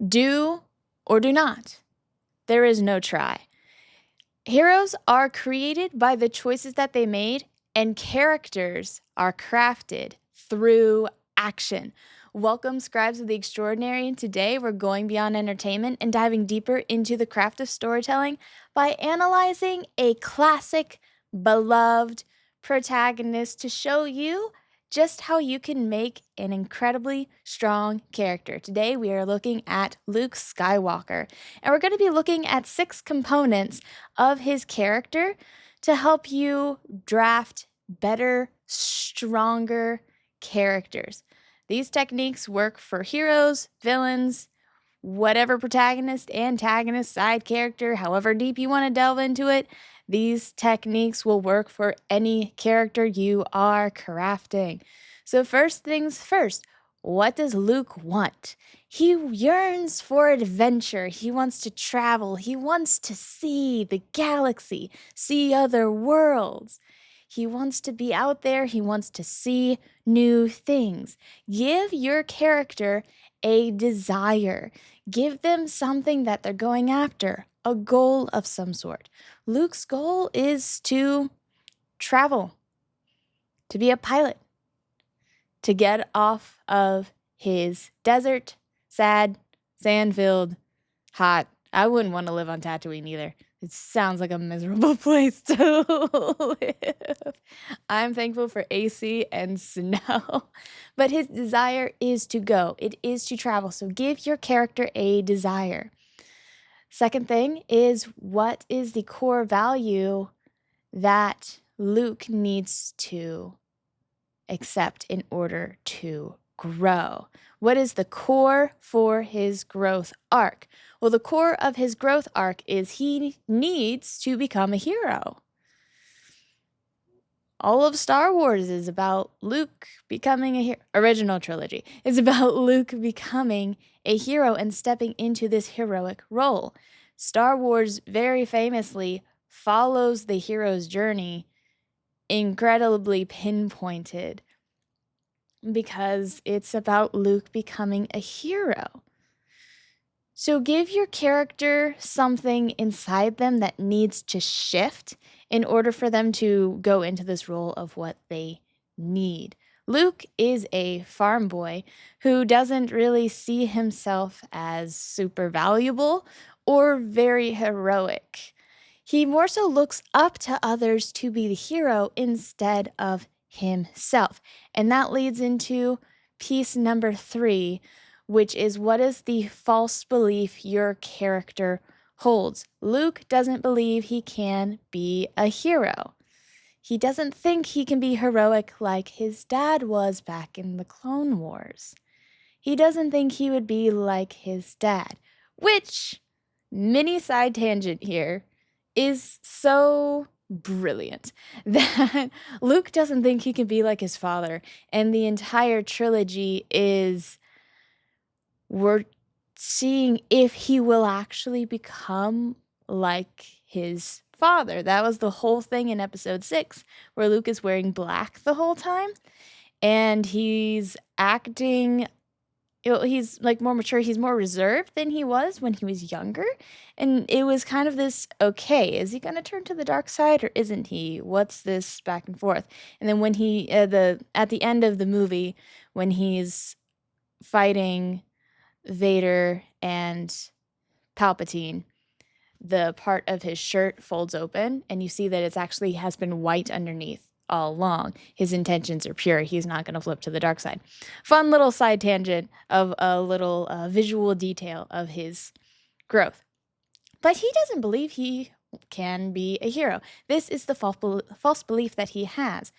Do or do not. There is no try. Heroes are created by the choices that they made, and characters are crafted through action. Welcome, Scribes of the Extraordinary, and today we're going beyond entertainment and diving deeper into the craft of storytelling by analyzing a classic, beloved protagonist to show you just how you can make an incredibly strong character. Today we are looking at Luke Skywalker, and we're going to be looking at 6 components of his character to help you draft better, stronger characters. These techniques work for heroes, villains, whatever protagonist, antagonist, side character, however deep you want to delve into it. These techniques will work for any character you are crafting. So first things first, what does Luke want? He yearns for adventure. He wants to travel. He wants to see the galaxy, see other worlds. He wants to be out there. He wants to see new things. Give your character a desire. Give them something that they're going after, a goal of some sort. Luke's goal is to travel, to be a pilot, to get off of his desert, sad, sand-filled, hot. I wouldn't want to live on Tatooine either. It sounds like a miserable place to live. I'm thankful for AC and snow. But his desire is to go. It is to travel. So give your character a desire. Second thing is, what is the core value that Luke needs to accept in order to grow? What is the core for his growth arc? Well, the core of his growth arc is he needs to become a hero. All of Star Wars is about Luke becoming a hero. Original trilogy is about Luke becoming a hero and stepping into this heroic role. Star Wars very famously follows the hero's journey, incredibly pinpointed, because it's about Luke becoming a hero. So give your character something inside them that needs to shift in order for them to go into this role of what they need. Luke is a farm boy who doesn't really see himself as super valuable or very heroic. He more so looks up to others to be the hero instead of himself. And that leads into piece number 3, which is, what is the false belief your character holds? Luke doesn't believe he can be a hero. He doesn't think he can be heroic like his dad was back in the Clone Wars. He doesn't think he would be like his dad, which, mini side tangent here, is so brilliant that Luke doesn't think he can be like his father, and the entire trilogy is, we're seeing if he will actually become like his father. That was the whole thing in episode 6, where Luke is wearing black the whole time, and he's acting, he's like more mature, he's more reserved than he was when he was younger. And it was kind of this, okay, is he going to turn to the dark side or isn't he? What's this back and forth? And then when he, at the end of the movie, when he's fighting Vader and Palpatine, the part of his shirt folds open and you see that it's actually has been white underneath all along. His intentions are pure. He's not going to flip to the dark side. Fun little side tangent of a little visual detail of his growth. But he doesn't believe he can be a hero. This is the false belief that he has.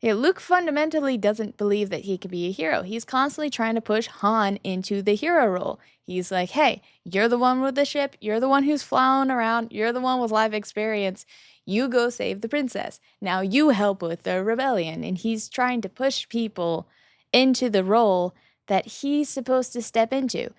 Yeah, Luke fundamentally doesn't believe that he can be a hero. He's constantly trying to push Han into the hero role. He's like, hey, you're the one with the ship. You're the one who's flown around. You're the one with life experience. You go save the princess. Now you help with the rebellion. And he's trying to push people into the role that he's supposed to step into.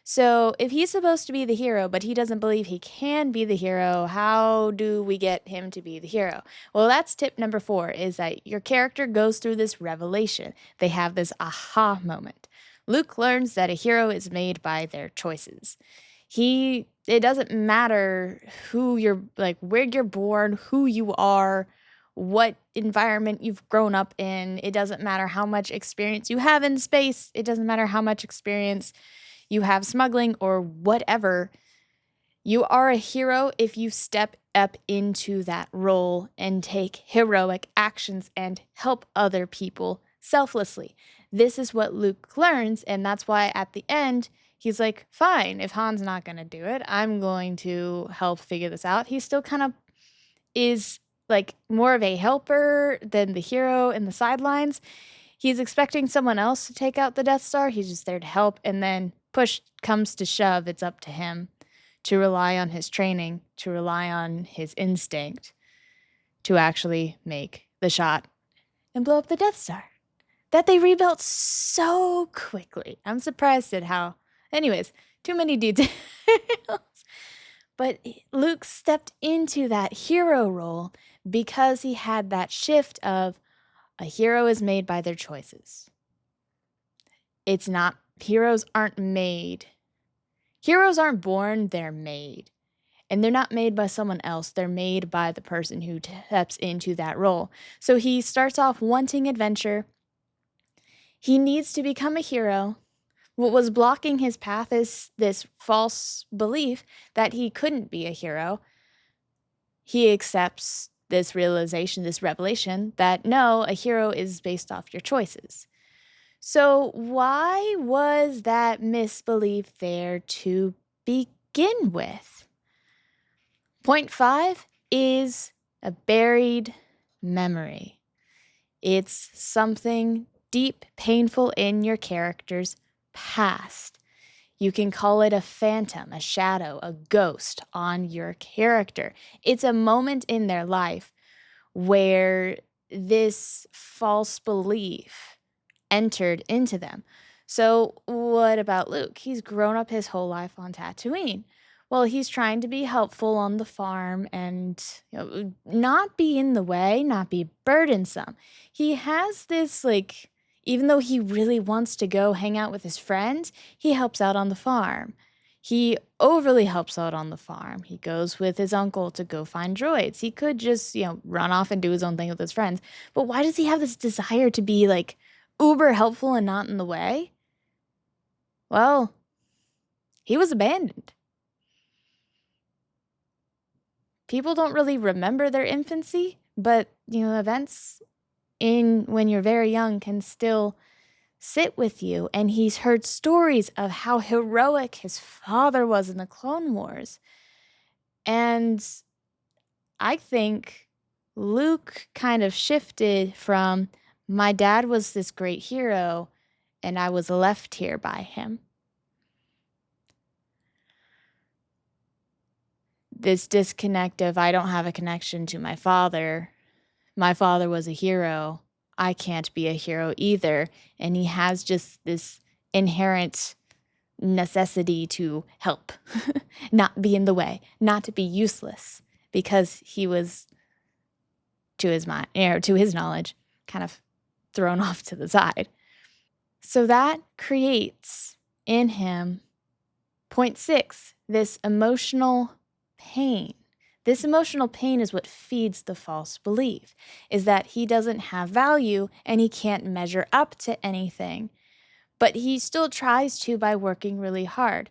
So if he's supposed to be the hero, but he doesn't believe he can be the hero, how do we get him to be the hero? Well, that's tip number 4, is that your character goes through this revelation. They have this aha moment. Luke learns that a hero is made by their choices. It doesn't matter who you're like, where you're born, who you are, what environment you've grown up in. It doesn't matter how much experience you have in space. It doesn't matter how much experience you have smuggling or whatever. You are a hero if you step up into that role and take heroic actions and help other people selflessly. This is what Luke learns, and that's why at the end, he's like, fine, if Han's not going to do it, I'm going to help figure this out. He still kind of is like more of a helper than the hero in the sidelines. He's expecting someone else to take out the Death Star. He's just there to help, and then push comes to shove, it's up to him to rely on his training, to rely on his instinct to actually make the shot and blow up the Death Star that they rebuilt so quickly. I'm surprised at how, anyways, too many details. But Luke stepped into that hero role because he had that shift of a hero is made by their choices. It's not, heroes aren't made. Heroes aren't born, they're made. And they're not made by someone else. They're made by the person who steps into that role. So he starts off wanting adventure. He needs to become a hero. What was blocking his path is this false belief that he couldn't be a hero. He accepts this realization, this revelation, that no, a hero is based off your choices. So why was that misbelief there to begin with? Point 5 is a buried memory. It's something deep, painful in your character's past. You can call it a phantom, a shadow, a ghost on your character. It's a moment in their life where this false belief entered into them. So what about Luke? He's grown up his whole life on Tatooine. Well, he's trying to be helpful on the farm and not be in the way, not be burdensome. He has this even though he really wants to go hang out with his friends, he helps out on the farm. He overly helps out on the farm. He goes with his uncle to go find droids. He could just, run off and do his own thing with his friends. But why does he have this desire to be uber helpful and not in the way? Well, he was abandoned. People don't really remember their infancy, but events when you're very young can still sit with you. And he's heard stories of how heroic his father was in the Clone Wars. And I think Luke kind of shifted from, my dad was this great hero and I was left here by him. This disconnect of, I don't have a connection to my father. My father was a hero. I can't be a hero either. And he has just this inherent necessity to help, not be in the way, not to be useless, because he was, to his mind, to his knowledge, kind of thrown off to the side. So that creates in him, point 6, this emotional pain. This emotional pain is what feeds the false belief, is that he doesn't have value and he can't measure up to anything. But he still tries to by working really hard.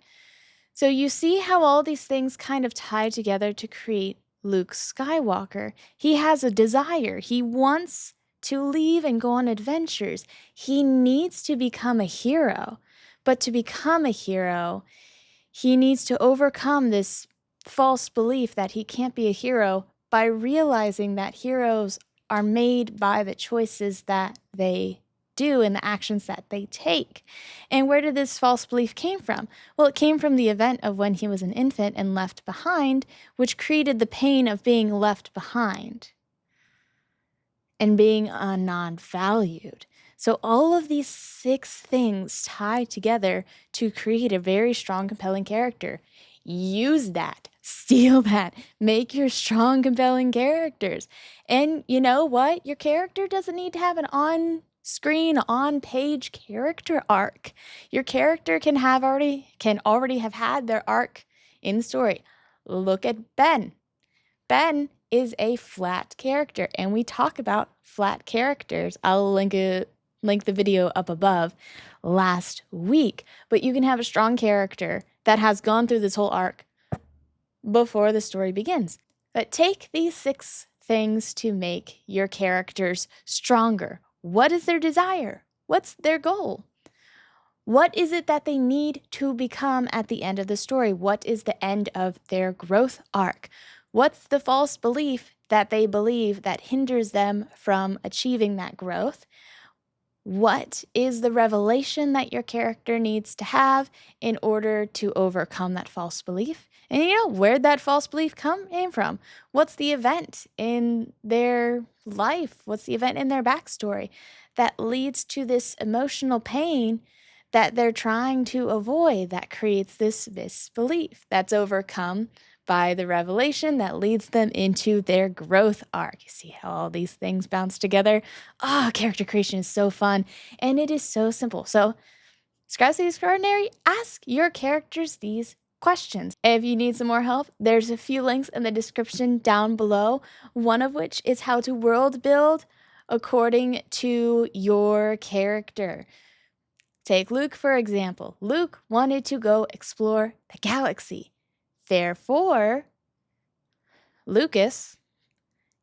So you see how all these things kind of tie together to create Luke Skywalker. He has a desire. He wants to leave and go on adventures. He needs to become a hero. But to become a hero, he needs to overcome this false belief that he can't be a hero by realizing that heroes are made by the choices that they do and the actions that they take. And where did this false belief came from? Well, it came from the event of when he was an infant and left behind, which created the pain of being left behind and being non-valued. So all of these 6 things tie together to create a very strong, compelling character. Use that. Steal that. Make your strong, compelling characters. And you know what? Your character doesn't need to have an on screen on page character arc. Your character can already have had their arc in the story. Look at Ben. Ben is a flat character, and we talk about flat characters. I'll link the video up above last week. But you can have a strong character that has gone through this whole arc before the story begins. But take these 6 things to make your characters stronger. What is their desire? What's their goal? What is it that they need to become at the end of the story? What is the end of their growth arc? What's the false belief that they believe that hinders them from achieving that growth? What is the revelation that your character needs to have in order to overcome that false belief? And where'd that false belief came from? What's the event in their life? What's the event in their backstory that leads to this emotional pain that they're trying to avoid, that creates this misbelief that's overcome by the revelation that leads them into their growth arc? You see how all these things bounce together? Character creation is so fun, and it is so simple. So, Scribe the Extraordinary, ask your characters these questions. If you need some more help, there's a few links in the description down below, one of which is how to world build according to your character. Take Luke, for example. Luke wanted to go explore the galaxy. Therefore, Lucas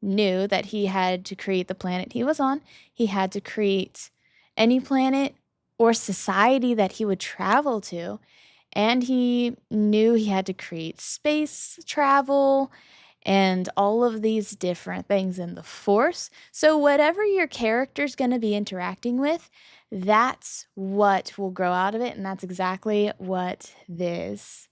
knew that he had to create the planet he was on. He had to create any planet or society that he would travel to. And he knew he had to create space travel and all of these different things in the Force. So whatever your character's going to be interacting with, that's what will grow out of it. And that's exactly what this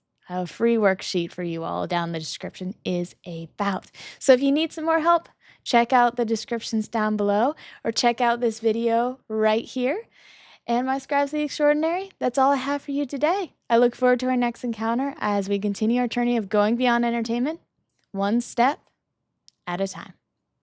free worksheet for you all down in the description is about. So if you need some more help, check out the descriptions down below or check out this video right here. And my Scribe the Extraordinary, that's all I have for you today. I look forward to our next encounter as we continue our journey of going beyond entertainment, one step at a time.